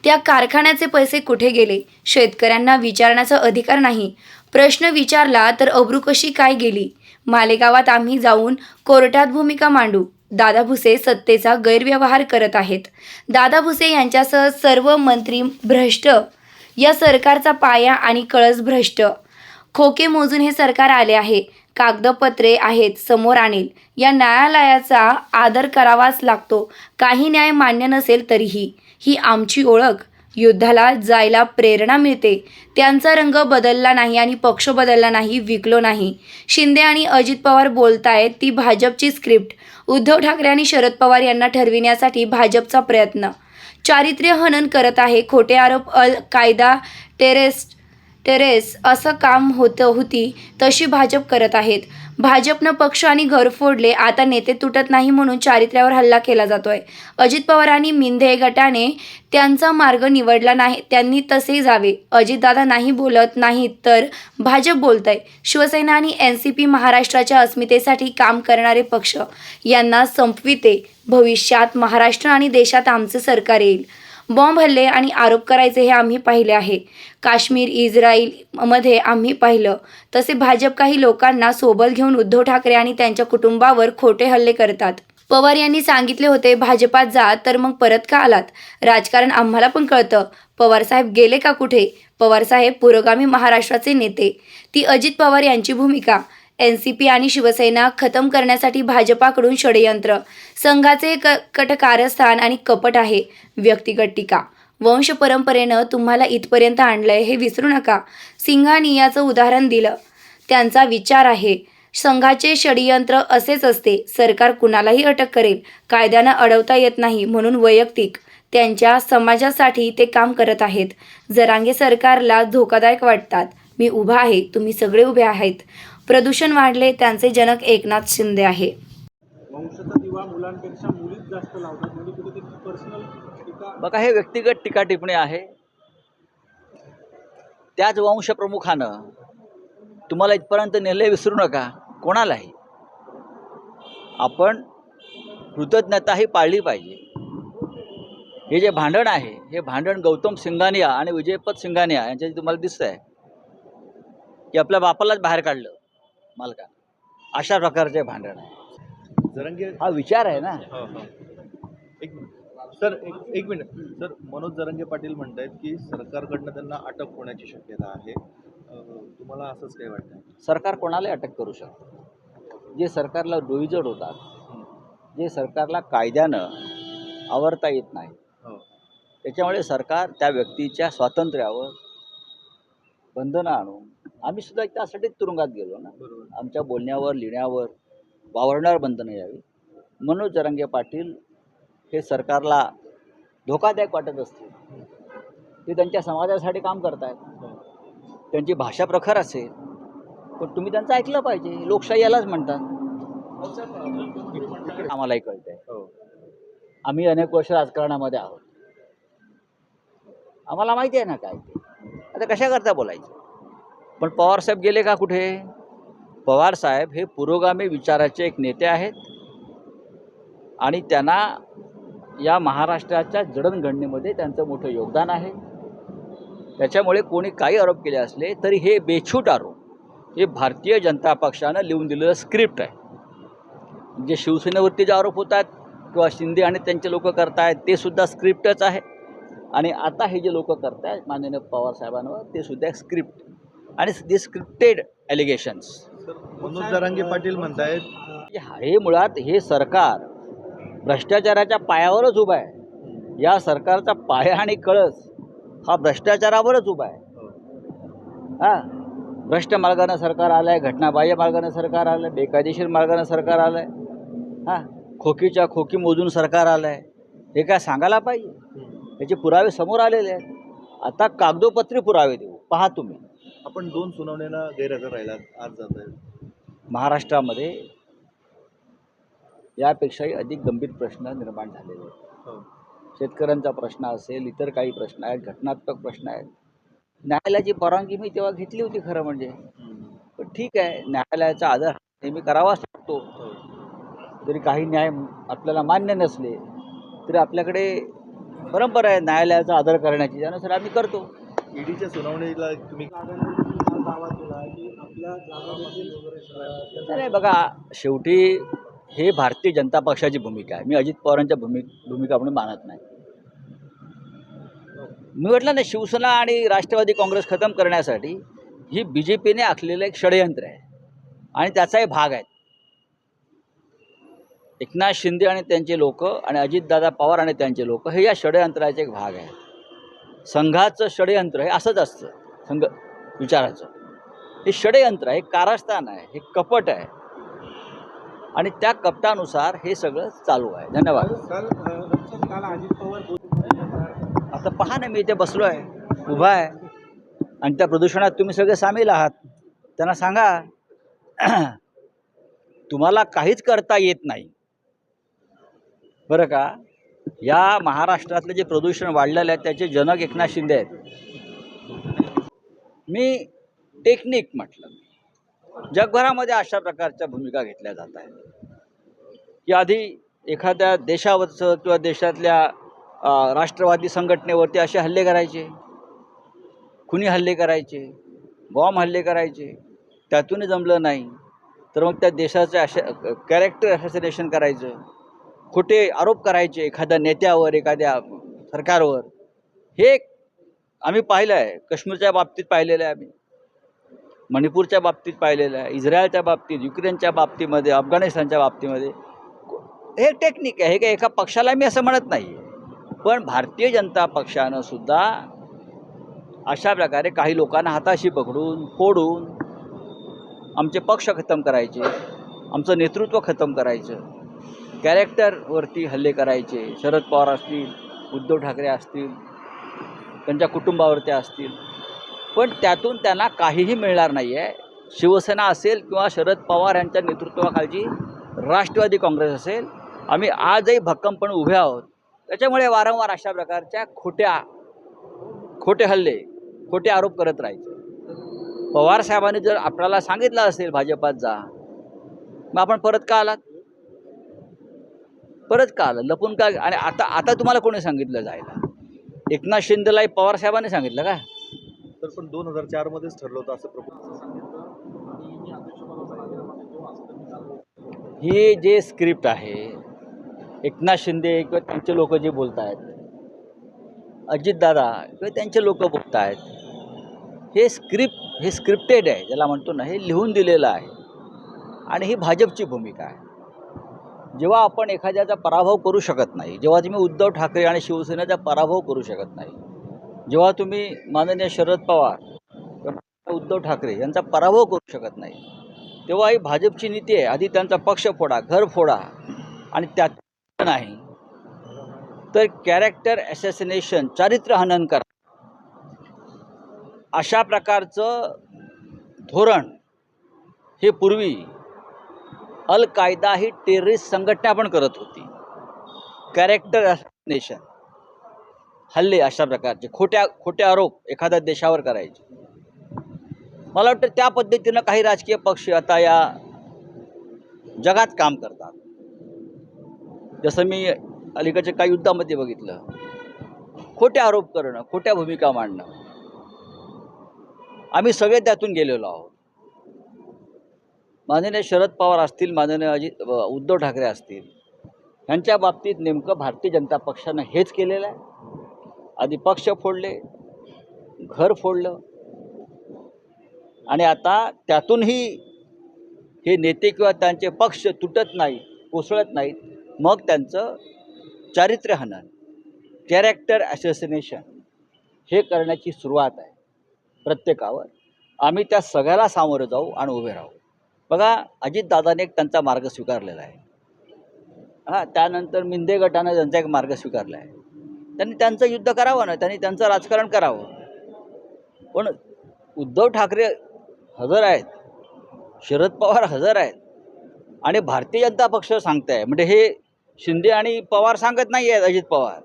त्या कारखान्याचे पैसे कुठे गेले? शेतकऱ्यांना विचारण्याचा अधिकार नाही. प्रश्न विचारला तर अब्रू कशी काय गेली? मालेगावात आम्ही जाऊन कोर्टात भूमिका मांडू. दादा भुसे सत्तेचा गैरव्यवहार करत आहेत. दादा भुसे यांच्यासह सर्व मंत्री भ्रष्ट. या सरकारचा पाया आणि कळस भ्रष्ट. खोके मोजून हे सरकार आले आहे. कागदपत्रे आहेत समोर आणेल. या न्यायालयाचा आदर करावाच लागतो. काही न्याय मान्य नसेल तरीही. ही आमची ओळख. युद्धाला जायला प्रेरणा मिळते. त्यांचा रंग बदलला नाही आणि पक्ष बदलला नाही, विकलो नाही. शिंदे आणि अजित पवार बोलतायत ती भाजपची स्क्रिप्ट. उद्धव ठाकरे आणि शरद पवार यांना ठरविण्यासाठी भाजपचा प्रयत्न. चारित्र्य हनन करत आहे. खोटे आरोप अल कायदा टेरेस असं काम होती तशी भाजप करत आहेत. भाजपनं पक्ष आणि घर फोडले. आता नेते तुटत नाही म्हणून चारित्र्यावर हल्ला केला जातोय. अजित पवार आणि मिंधे गटाने त्यांचा मार्ग निवडला नाही. त्यांनी तसे जावे. अजितदादा नाही बोलत नाहीत तर भाजप बोलतंय. शिवसेना आणि NCP महाराष्ट्राच्या अस्मितेसाठी काम करणारे पक्ष. यांना संपविते. भविष्यात महाराष्ट्र आणि देशात आमचे सरकार येईल. बॉम्ब हल्ले आणि आरोप करायचे हे आम्ही पाहिले आहे. काश्मीर, इस्रायल मध्ये आम्ही पाहिलं. तसे भाजप काही लोकांना सोबत घेऊन उद्धव ठाकरे आणि त्यांच्या कुटुंबावर खोटे हल्ले करतात. पवार यांनी सांगितले होते भाजपात जा, तर मग परत का आलात? राजकारण आम्हाला पण कळतं. पवारसाहेब गेले का कुठे? पवारसाहेब पुरोगामी महाराष्ट्राचे नेते. ती अजित पवार यांची भूमिका. NCP आणि शिवसेना खतम करण्यासाठी भाजपाकडून षडयंत्र. संघाचे कटकारस्थान आणि कपट आहे. व्यक्तिगत टीका. वंश परंपरेनं तुम्हाला इथपर्यंत आणलंय हे विसरू नका. सिंघानियाचं उदाहरण दिलं. त्यांचा विचार आहे. संघाचे षडयंत्र असेच असते. सरकार कुणालाही अटक करेल. कायद्यानं अडवता येत नाही म्हणून वैयक्तिक त्यांच्या समाजासाठी ते काम करत आहेत. जरांगे सरकारला धोकादायक वाटतात. मी उभा आहे, तुम्ही सगळे उभे आहेत. प्रदूषण वाढले, त्यांचे जनक एकनाथ शिंदे आहे. वंशाचा दिवा मुलांपेक्षा मुलीच जास्त लावतात, म्हणजे कुठेतरी पर्सनल टीका. बघा, हे व्यक्तिगत टीका टिप्पणी आहे. त्याच वंशप्रमुखानं तुम्हाला इथपर्यंत नेले विसरू नका. कोणालाही आपण कृतज्ञताही पाळली पाहिजे. हे जे भांडण आहे, हे भांडण गौतम सिंघानिया आणि विजयपत सिंघानिया यांच्या तुम्हाला दिसत आहे की आपल्या बापालाच बाहेर काढलं मालका. अशा प्रकारचे भांडण आहे. जरंगे हा विचार आहे ना. एक मिनिट सर, एक मिनिट सर. मनोज जरंगे पाटील म्हणतायत की सरकारकडनं त्यांना अटक होण्याची शक्यता आहे. तुम्हाला असंच काय वाटतं? सरकार कोणालाही अटक करू शकतं. जे सरकारला डोईजड होतात, जे सरकारला कायद्यानं आवरता येत नाही, त्याच्यामुळे सरकार त्या व्यक्तीच्या स्वातंत्र्यावर बंधनं आणून, आम्ही सुद्धा त्यासाठी तुरुंगात गेलो ना. आमच्या बोलण्यावर, लिहिण्यावर, वावरण्यावर बंधनं यावी. मनोज जरांगे पाटील हे सरकारला धोकादायक वाटत असतील. ते त्यांच्या समाजासाठी काम करतायत. त्यांची भाषा प्रखर असेल, पण तुम्ही त्यांचं ऐकलं पाहिजे. लोकशाही यालाच म्हणतात. आम्हालाही कळतंय. आम्ही अनेक वर्ष राजकारणामध्ये आहोत. आम्हाला माहिती आहे ना काय ते. आता कशा करता बोलायचं. पण पवारसाहेब गेले का कुठे? पवारसाहेब हे पुरोगामी विचाराचे एक नेते आहेत आणि त्यांना या महाराष्ट्राच्या जडणघडणीमध्ये त्यांचं मोठं योगदान आहे. त्याच्यामुळे कोणी काही आरोप केले असले तरी हे बेछूट आरोप हे भारतीय जनता पक्षानं लिहून दिलेलं स्क्रिप्ट आहे. जे शिवसेनेवरती जे आरोप होतात किंवा शिंदे आणि त्यांचे लोक करतायत ते सुद्धा स्क्रिप्टच आहे. आणि आता हे जे लोक करतायत माननीय पवारसाहेबांवर, ते सुद्धा स्क्रिप्ट आणि दे स्क्रिप्टेड ॲलिगेशन्स. मनोज जरांगे पाटील म्हणतायत हे मुळात हे सरकार भ्रष्टाचाराच्या पायावरच उभं आहे. या सरकारचा पाया आणि कळस हा भ्रष्टाचारावरच उभा आहे. भ्रष्ट मार्गानं सरकार आलं आहे, घटनाबाह्य मार्गानं सरकार आलं आहे, बेकायदेशीर मार्गानं सरकार आलं आहे, खोकीच्या खोकी मोजून सरकार आलं आहे. हे काय सांगायला पाहिजे. याचे पुरावे समोर आलेले आहेत. आता कागदोपत्री पुरावे देऊ. पहा तुम्ही. आपण 2 सुनावण्यांना गैरहजर राहिलात, आज जात आहे. महाराष्ट्रामध्ये यापेक्षाही अधिक गंभीर प्रश्न निर्माण झालेले आहेत. शेतकऱ्यांचा प्रश्न असेल, इतर काही प्रश्न आहेत, घटनात्मक प्रश्न आहेत. न्यायालयाची परवानगी मी तेव्हा घेतली होती खरं म्हणजे. पण ठीक आहे, न्यायालयाचा आदर नेहमी करावाच लागतो. जरी काही न्याय आपल्याला मान्य नसले तरी आपल्याकडे परंपरा आहे न्यायालयाचा आदर करण्याची, त्यानुसार आम्ही करतो. ईडीच्या सुनावणीला तुम्ही नाही बघा, शेवटी हे भारतीय जनता पक्षाची भूमिका आहे. मी अजित पवारांच्या भूमिका म्हणून मानत नाही. मी म्हटलं ना, शिवसेना आणि राष्ट्रवादी काँग्रेस खतम करण्यासाठी ही BJPने आखलेलं एक षडयंत्र आहे आणि त्याचाही भाग आहे. एकनाथ शिंदे आणि त्यांचे लोक आणि अजितदादा पवार आणि त्यांचे लोक हे या षडयंत्राचे एक भाग आहे. संघाचं षडयंत्र हे असंच असतं. संघ विचाराचं हे षडयंत्र आहे, कारस्थान आहे, हे कपट आहे आणि त्या कपटानुसार हे सगळं चालू आहे. धन्यवाद. आता पहा ना, मी इथे बसलो आहे, उभा आहे आणि त्या प्रदूषणात तुम्ही सगळे सामील आहात. त्यांना सांगा तुम्हाला काहीच करता येत नाही बरं का. या महाराष्ट्रातलं जे प्रदूषण वाढलेलं आहे त्याचे जनक एकनाथ शिंदे आहेत. मी टेक्निक म्हटलं, जगभरामध्ये अशा प्रकारच्या भूमिका घेतल्या जात आहेत की आधी एखाद्या देशावरचं किंवा देशातल्या राष्ट्रवादी संघटनेवरती असे हल्ले करायचे, खुनी हल्ले करायचे, बॉम्ब हल्ले करायचे. त्यातूनही जमलं नाही तर मग त्या देशाचं कॅरेक्टर असॅसिनेशन करायचं, खोटे आरोप करायचे एखाद्या नेत्यावर, एखाद्या सरकारवर. हे आम्ही पाहिलं आहे. काश्मीरच्या बाबतीत पाहिलेलं आहे, आम्ही मणिपूरच्या बाबतीत पाहिलेलं आहे, इस्रायलच्या बाबतीत, युक्रेनच्या बाबतीमध्ये, अफगाणिस्तानच्या बाबतीमध्ये. हे टेक्निक आहे. हे काय एका पक्षाला मी असं म्हणत नाही. पण भारतीय जनता पक्षानं सुद्धा अशा प्रकारे काही लोकांना हाताशी पकडून फोडून आमचे पक्ष खतम करायचे, आमचं नेतृत्व खतम करायचं, कॅरेक्टरवरती हल्ले करायचे. शरद पवार असतील, उद्धव ठाकरे असतील, त्यांच्या कुटुंबावरती असतील. पण त्यातून त्यांना काहीही मिळणार नाही आहे. शिवसेना असेल किंवा शरद पवार यांच्या नेतृत्वाखालची राष्ट्रवादी काँग्रेस असेल, आम्ही आजही भक्कमपणे उभे आहोत. त्याच्यामुळे वारंवार अशा प्रकारच्या खोटे हल्ले, खोटे आरोप करत राहायचे. पवारसाहेबांनी जर आपल्याला सांगितलं असेल भाजपात जा, मग आपण परत का आलात? परत का आलं? लपून का? आणि आता तुम्हाला कोणी सांगितलं जायला? एकनाथ शिंदेलाही पवारसाहेबांनी सांगितलं का? तर पण 2004 मध्येच ठरलं होतं असं ही जे स्क्रिप्ट आहे, एकनाथ शिंदे किंवा त्यांचे लोक जे बोलत आहेत, अजितदादा किंवा त्यांचे लोक बोलत आहेत, हे स्क्रिप्टेड आहे, ज्याला म्हणतो ना, हे लिहून दिलेलं आहे. आणि ही भाजपची भूमिका आहे. जेव्हा आपण एखाद्याचा पराभव करू शकत नाही, जेव्हा तुम्ही उद्धव ठाकरे आणि शिवसेनेचा पराभव करू शकत नाही, जेव्हा तुम्ही माननीय शरद पवार उद्धव ठाकरे यांचा पराभव करू शकत नाही, तेव्हा ही भाजपची नीती आहे. आधी त्यांचा पक्ष फोडा, घर फोडा आणि त्यात नाही तर कॅरेक्टर ॲसॅसिनेशन, चारित्र्य हनन करा. अशा प्रकारचं धोरण हे पूर्वी अल कायदा ही टेररिस्ट संघटना पण करत होती. कॅरेक्टर ॲसॅसिनेशन, हल्ले, अशा प्रकारचे खोटे आरोप एखाद्या देशावर करायचे. मला वाटतं त्या पद्धतीनं काही राजकीय पक्ष आता या जगात काम करतात. जसं मी अलीकडच्या काही युद्धामध्ये बघितलं, खोटे आरोप करणं, खोट्या भूमिका मांडणं. आम्ही सगळे त्यातून गेलेलो आहोत. माननीय शरद पवार असतील, माननीय उद्धव ठाकरे असतील, यांच्या बाबतीत नेमकं भारतीय जनता पक्षानं हेच केलेलं आहे. आधी पक्ष फोडले, घर फोडलं आणि आता त्यातूनही हे नेते किंवा त्यांचे पक्ष तुटत नाहीत, कोसळत नाहीत, मग त्यांचं चारित्र्य हनन, कॅरेक्टर ॲसॅसिनेशन हे करण्याची सुरुवात आहे प्रत्येकावर. आम्ही त्या सगळ्याला सामोरं जाऊ आणि उभे राहू. बघा, अजितदादाने एक त्यांचा मार्ग स्वीकारलेला आहे. त्यानंतर मिंदे गटानं त्यांचा एक मार्ग स्वीकारला आहे. त्यांनी त्यांचं युद्ध करावं ना, त्यांनी त्यांचं राजकारण करावं. पण उद्धव ठाकरे हजर आहेत, शरद पवार हजर आहेत आणि भारतीय जनता पक्ष सांगत आहे. म्हणजे हे शिंदे आणि पवार सांगत नाही आहेत, अजित पवार.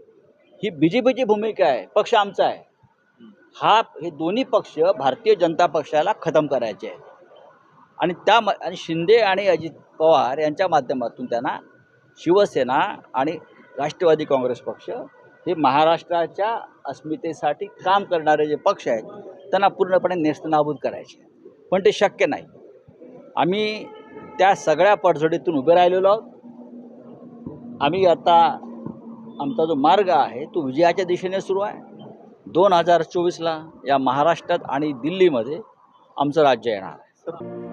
ही BJPची भूमिका आहे, पक्ष आमचा आहे. हे दोन्ही पक्ष भारतीय जनता पक्षाला खतम करायचे आहेत आणि शिंदे आणि अजित पवार यांच्या माध्यमातून त्यांना शिवसेना आणि राष्ट्रवादी काँग्रेस पक्ष हे महाराष्ट्राच्या अस्मितेसाठी काम करणारे जे पक्ष आहेत त्यांना पूर्णपणे नेस्तनाबूत करायचे, पण ते शक्य नाही. आम्ही त्या सगळ्या पडझडीतून उभे राहिलेलो आहोत. आम्ही आता आमचा जो मार्ग आहे तो विजयाच्या दिशेने सुरू आहे. 2024ला या महाराष्ट्रात आणि दिल्लीमध्ये आमचं राज्य येणार आहे.